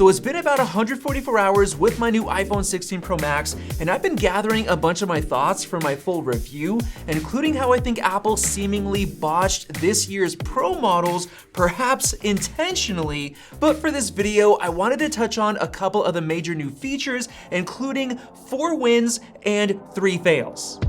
So it's been about 144 hours with my new iPhone 16 Pro Max, and I've been gathering a bunch of my thoughts for my full review, including how I think Apple seemingly botched this year's Pro models, perhaps intentionally. But for this video, I wanted to touch on a couple of the major new features, including 4 wins and 3 fails.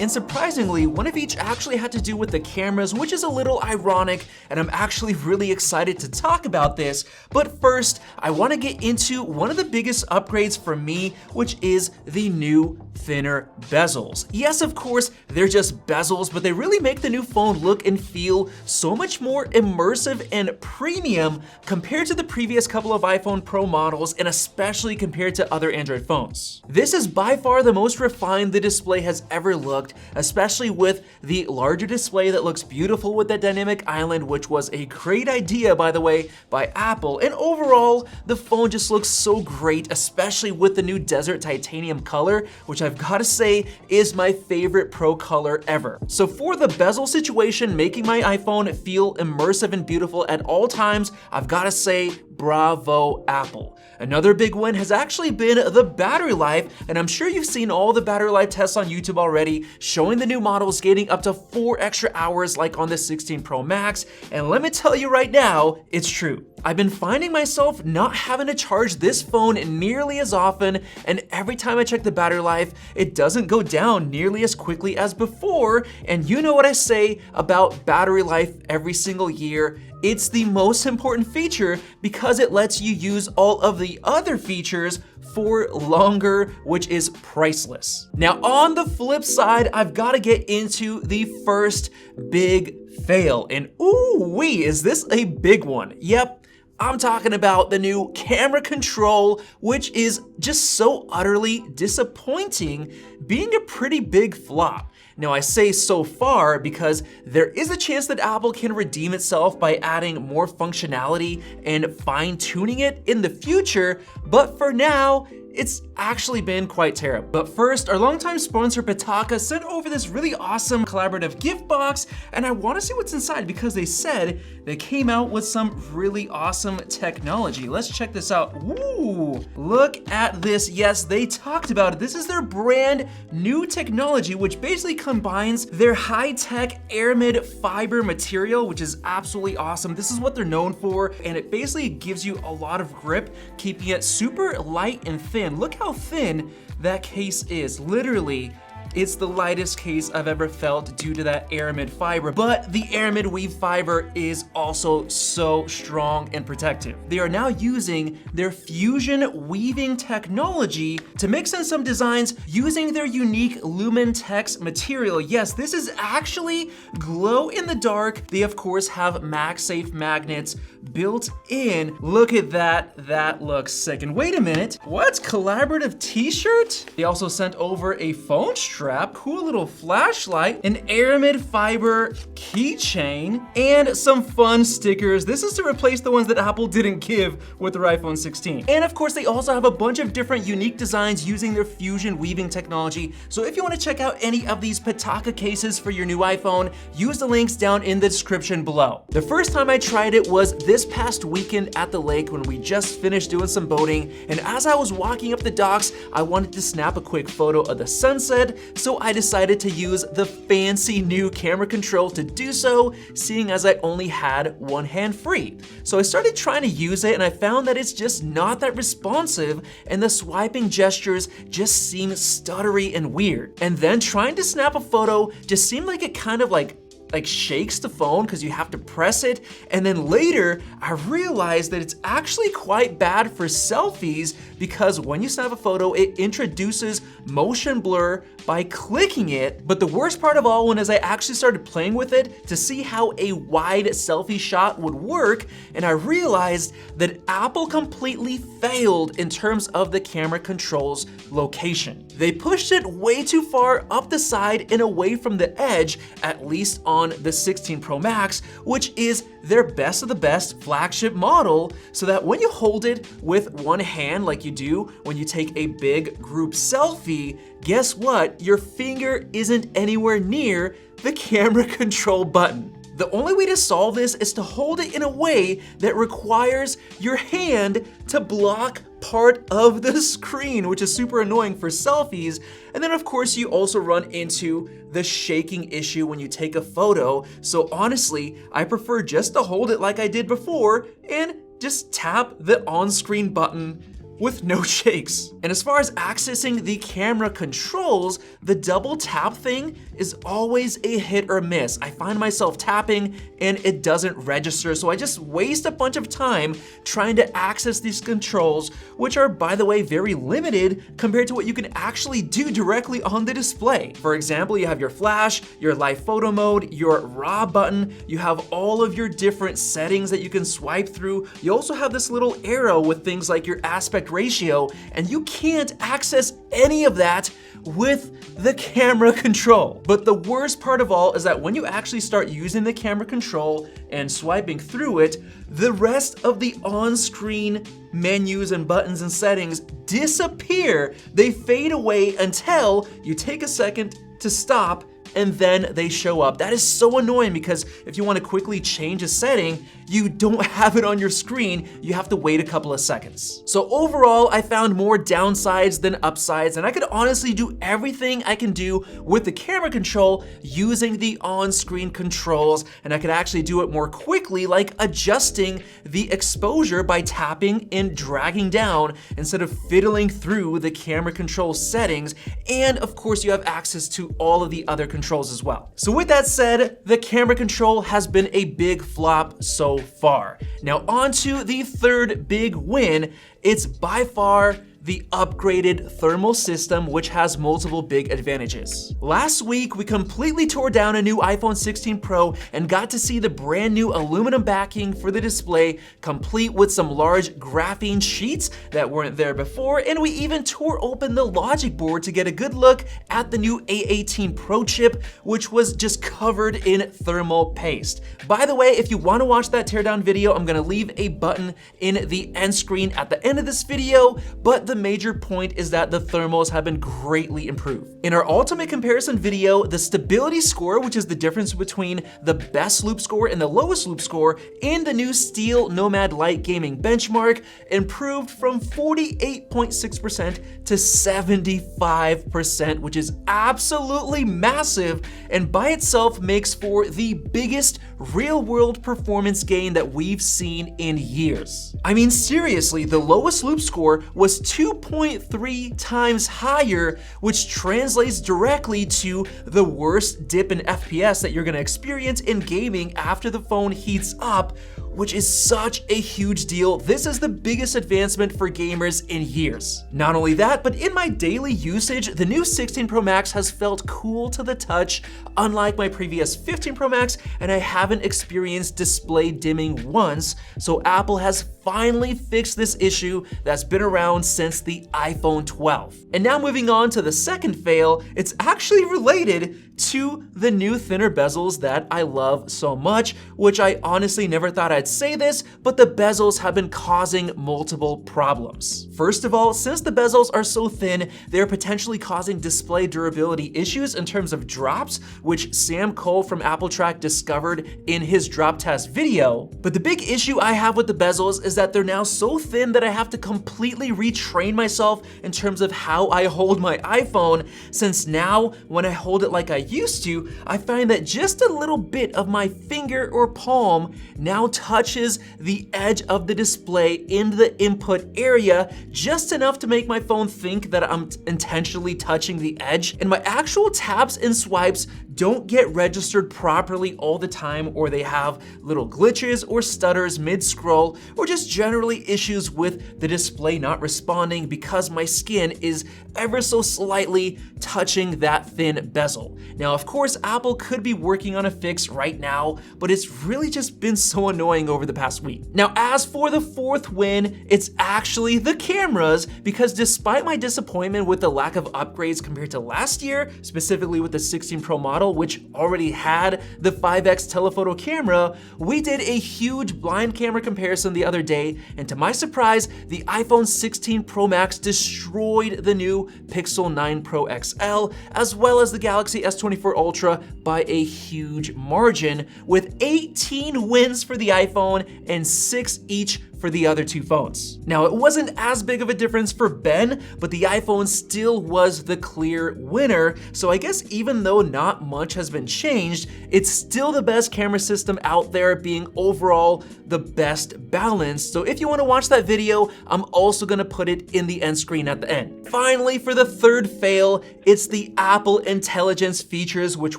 And surprisingly, one of each actually had to do with the cameras, which is a little ironic, and I'm actually really excited to talk about this. But first, I want to get into one of the biggest upgrades for me, which is the new thinner bezels. Yes, of course, they're just bezels, but they really make the new phone look and feel so much more immersive and premium compared to the previous couple of iPhone Pro models, and especially compared to other Android phones. This is by far the most refined the display has ever looked, especially with the larger display that looks beautiful with that dynamic island, which was a great idea, by the way, by Apple. And overall, the phone just looks so great, especially with the new desert titanium color, which I've got to say is my favorite Pro color ever. So for the bezel situation, making my iPhone feel immersive and beautiful at all times, I've got to say, bravo, Apple. Another big win has actually been the battery life, and I'm sure you've seen all the battery life tests on YouTube already, showing the new models gaining up to 4 extra hours like on the 16 Pro Max, and let me tell you right now, it's true. I've been finding myself not having to charge this phone nearly as often, and every time I check the battery life, it doesn't go down nearly as quickly as before, and you know what I say about battery life every single year. It's the most important feature because it lets you use all of the other features for longer, which is priceless. Now, on the flip side, I've got to get into the first big fail, and ooh-wee, is this a big one? Yep. I'm talking about the new camera control, which is just so utterly disappointing, being a pretty big flop. Now, I say so far because there is a chance that Apple can redeem itself by adding more functionality and fine-tuning it in the future, but for now, it's actually been quite terrible. But first, our longtime sponsor Pitaka sent over this really awesome collaborative gift box, and I want to see what's inside because they said they came out with some really awesome technology. Let's check this out. Ooh, look at this. Yes, they talked about it. This is their brand new technology, which basically combines their high-tech aramid fiber material, which is absolutely awesome. This is what they're known for, and it basically gives you a lot of grip, keeping it super light and thin. Look how thin that case is. Literally, it's the lightest case I've ever felt due to that aramid fiber, but the aramid weave fiber is also so strong and protective. They are now using their fusion weaving technology to mix in some designs using their unique Lumentex material. Yes, this is actually glow in the dark. They of course have MagSafe magnets built in. Look at that, that looks sick. And wait a minute, what? Collaborative t-shirt? They also sent over a phone strap, cool little flashlight, an aramid fiber keychain, and some fun stickers. This is to replace the ones that Apple didn't give with their iPhone 16. And of course, they also have a bunch of different unique designs using their fusion weaving technology. So if you want to check out any of these Pitaka cases for your new iPhone, use the links down in the description below. The first time I tried it was this past weekend at the lake when we just finished doing some boating, and as I was walking up the docks, I wanted to snap a quick photo of the sunset, so I decided to use the fancy new camera control to do so, seeing as I only had one hand free. So I started trying to use it, and I found that it's just not that responsive, and the swiping gestures just seem stuttery and weird. And then trying to snap a photo just seemed like it kind of like shakes the phone because you have to press it, and then later I realized that it's actually quite bad for selfies because when you snap a photo, it introduces motion blur by clicking it. But the worst part of all was I actually started playing with it to see how a wide selfie shot would work, and I realized that Apple completely failed in terms of the camera control's location. They pushed it way too far up the side and away from the edge, at least on the 16 Pro Max, which is their best of the best flagship model, so that when you hold it with one hand like you do when you take a big group selfie, guess what? Your finger isn't anywhere near the camera control button. The only way to solve this is to hold it in a way that requires your hand to block part of the screen, which is super annoying for selfies. And then of course you also run into the shaking issue when you take a photo. So honestly, I prefer just to hold it like I did before and just tap the on-screen button with no shakes. And as far as accessing the camera controls, the double tap thing is always a hit or miss. I find myself tapping and it doesn't register, so I just waste a bunch of time trying to access these controls, which are, by the way, very limited compared to what you can actually do directly on the display. For example, you have your flash, your live photo mode, your raw button, you have all of your different settings that you can swipe through. You also have this little arrow with things like your aspect ratio, and you can't access any of that with the camera control. But the worst part of all is that when you actually start using the camera control and swiping through it, the rest of the on-screen menus and buttons and settings disappear. They fade away until you take a second to stop and then they show up. That is so annoying because if you want to quickly change a setting, you don't have it on your screen. You have to wait a couple of seconds. So overall, I found more downsides than upsides, and I could honestly do everything I can do with the camera control using the on-screen controls, and I could actually do it more quickly, like adjusting the exposure by tapping and dragging down instead of fiddling through the camera control settings. And of course, you have access to all of the other controls as well. So with that said, the camera control has been a big flop so far. Now on to the third big win. It's by far the upgraded thermal system, which has multiple big advantages. Last week, we completely tore down a new iPhone 16 Pro and got to see the brand new aluminum backing for the display, complete with some large graphene sheets that weren't there before, and we even tore open the logic board to get a good look at the new A18 Pro chip, which was just covered in thermal paste. By the way, if you want to watch that teardown video, I'm gonna leave a button in the end screen at the end of this video, but the major point is that the thermals have been greatly improved. In our ultimate comparison video, the stability score, which is the difference between the best loop score and the lowest loop score in the new Steel Nomad Light Gaming benchmark, improved from 48.6% to 75%, which is absolutely massive and by itself makes for the biggest real-world performance gain that we've seen in years. I mean, seriously, the lowest loop score was 2.3 times higher, which translates directly to the worst dip in FPS that you're gonna experience in gaming after the phone heats up, which is such a huge deal. This is the biggest advancement for gamers in years. Not only that, but in my daily usage, the new 16 Pro Max has felt cool to the touch, unlike my previous 15 Pro Max, and I haven't experienced display dimming once, so Apple has finally fixed this issue that's been around since the iPhone 12. And now moving on to the second fail, it's actually related to the new thinner bezels that I love so much, which I honestly never thought I'd say this, but the bezels have been causing multiple problems. First of all, since the bezels are so thin, they're potentially causing display durability issues in terms of drops, which Sam Cole from Apple Track discovered in his drop test video. But the big issue I have with the bezels is that they're now so thin that I have to completely retrain myself in terms of how I hold my iPhone, since now when I hold it like I used to, I find that just a little bit of my finger or palm now touches the edge of the display in the input area, just enough to make my phone think that I'm intentionally touching the edge, and my actual taps and swipes don't get registered properly all the time, or they have little glitches or stutters mid-scroll, or just generally issues with the display not responding because my skin is ever so slightly touching that thin bezel. Now, of course, Apple could be working on a fix right now, but it's really just been so annoying over the past week. Now, as for the fourth win, it's actually the cameras, because despite my disappointment with the lack of upgrades compared to last year, specifically with the 16 Pro model, which already had the 5x telephoto camera, we did a huge blind camera comparison the other day, and to my surprise, the iPhone 16 Pro Max destroyed the new Pixel 9 Pro XL, as well as the Galaxy S S24 Ultra by a huge margin, with 18 wins for the iPhone and 6 each for the other two phones. Now, it wasn't as big of a difference for Ben, but the iPhone still was the clear winner, so I guess even though not much has been changed, it's still the best camera system out there, being overall the best balanced. So if you want to watch that video, I'm also gonna put it in the end screen at the end. Finally, for the third fail, it's the Apple Intelligence features, which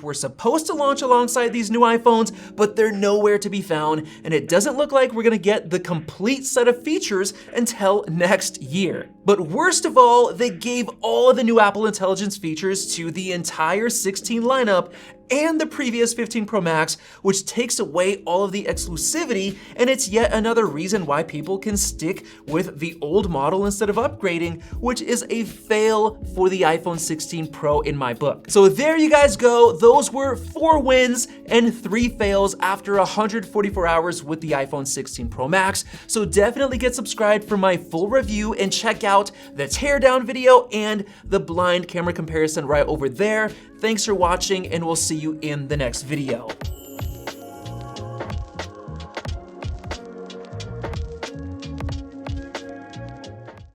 were supposed to launch alongside these new iPhones, but they're nowhere to be found, and it doesn't look like we're gonna get the complete set of features until next year. But worst of all, they gave all of the new Apple Intelligence features to the entire 16 lineup and the previous 15 Pro Max, which takes away all of the exclusivity, and it's yet another reason why people can stick with the old model instead of upgrading, which is a fail for the iPhone 16 Pro in my book. So there you guys go. Those were 4 wins and 3 fails after 144 hours with the iPhone 16 Pro Max. So definitely get subscribed for my full review and check out the teardown video and the blind camera comparison right over there. Thanks for watching, and we'll see you in the next video.